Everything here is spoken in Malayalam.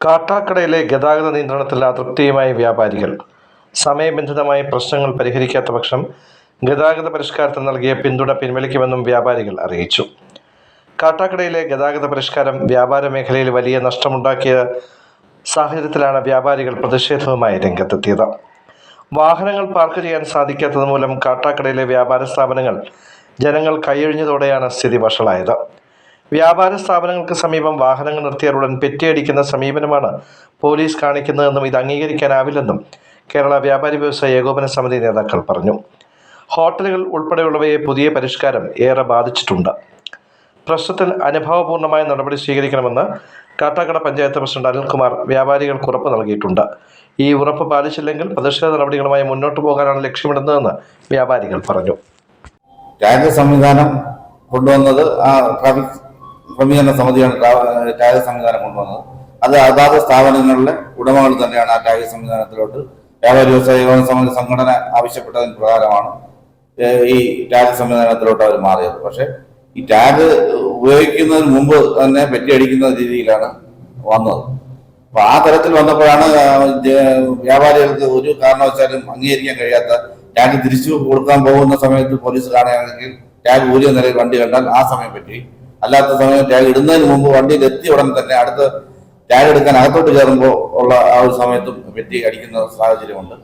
കാട്ടാക്കടയിലെ ഗതാഗത നിയന്ത്രണത്തിൽ അതൃപ്തിയുമായി വ്യാപാരികൾ. സമയബന്ധിതമായി പ്രശ്നങ്ങൾ പരിഹരിക്കാത്ത പക്ഷം ഗതാഗത പരിഷ്കാരത്തിന് നൽകിയ പിന്തുണ പിൻവലിക്കുമെന്നും വ്യാപാരികൾ അറിയിച്ചു. കാട്ടാക്കടയിലെ ഗതാഗത പരിഷ്കാരം വ്യാപാര മേഖലയിൽ വലിയ നഷ്ടമുണ്ടാക്കിയ സാഹചര്യത്തിലാണ് വ്യാപാരികൾ പ്രതിഷേധവുമായി രംഗത്തെത്തിയത്. വാഹനങ്ങൾ പാർക്ക് ചെയ്യാൻ സാധിക്കാത്തത് മൂലം കാട്ടാക്കടയിലെ വ്യാപാര സ്ഥാപനങ്ങൾ ജനങ്ങൾ കൈയൊഴിഞ്ഞതോടെയാണ് സ്ഥിതി വഷളായത്. വ്യാപാര സ്ഥാപനങ്ങൾക്ക് സമീപം വാഹനങ്ങൾ നിർത്തിയാലുടൻ പെറ്റിയടിക്കുന്ന സമീപനമാണ് പോലീസ് കാണിക്കുന്നതെന്നും ഇത് അംഗീകരിക്കാനാവില്ലെന്നും കേരള വ്യാപാരി വ്യവസായ ഏകോപന സമിതി നേതാക്കൾ പറഞ്ഞു. ഹോട്ടലുകൾ ഉൾപ്പെടെയുള്ളവയെ പുതിയ പരിഷ്കാരം ഏറെ ബാധിച്ചിട്ടുണ്ട്. പ്രശ്നത്തിൽ അനുഭാവപൂർണമായ നടപടി സ്വീകരിക്കണമെന്ന് കാട്ടാക്കട പഞ്ചായത്ത് പ്രസിഡന്റ് അനിൽകുമാർ വ്യാപാരികൾക്ക് ഉറപ്പ് നൽകിയിട്ടുണ്ട്. ഈ ഉറപ്പ് പാലിച്ചില്ലെങ്കിൽ പ്രതിഷേധ നടപടികളുമായി മുന്നോട്ടു പോകാനാണ് ലക്ഷ്യമിടുന്നതെന്ന് വ്യാപാരികൾ പറഞ്ഞു. ടാഗ് സംവിധാനം കൊണ്ടുവന്നത് ട്രാഫിക് ക്രമീകരണ സമിതിയാണ് ടാഗ് സംവിധാനം കൊണ്ടുവന്നത്. അത് അതാത് സ്ഥാപനങ്ങളിലെ ഉടമകൾ തന്നെയാണ് ആ ടാഗ് സംവിധാനത്തിലോട്ട് വ്യാപാരി വ്യവസായ ഏകോപന സമിതി സംഘടന ആവശ്യപ്പെട്ടതിന് പ്രകാരമാണ് ഈ ടാഗ് സംവിധാനത്തിലോട്ട് അവർ മാറിയത്. പക്ഷെ ഈ ടാഗ് ഉപയോഗിക്കുന്നതിന് മുമ്പ് തന്നെ പെറ്റിയടിക്കുന്ന രീതിയിലാണ് വന്നത്. അപ്പൊ ആ തരത്തിൽ വന്നപ്പോഴാണ് വ്യാപാരികൾക്ക് ഒരു കാരണവശാലും അംഗീകരിക്കാൻ കഴിയാത്ത ടാഗ് തിരിച്ചു കൊടുക്കാൻ പോകുന്ന സമയത്ത് പോലീസ് കാണുകയാണെങ്കിൽ ടാഗ് ഊരിയ നിലയിൽ വണ്ടി കണ്ടാൽ ആ സമയം പറ്റി, അല്ലാത്ത സമയം ടാഗ് ഇടുന്നതിന് മുമ്പ് വണ്ടിയിൽ എത്തിയ ഉടൻ തന്നെ അടുത്ത ടാഗ് എടുക്കാൻ അകത്തോട്ട് കയറുമ്പോൾ ഉള്ള ആ ഒരു സമയത്തും പെറ്റി അടിക്കുന്ന സാഹചര്യമുണ്ട്.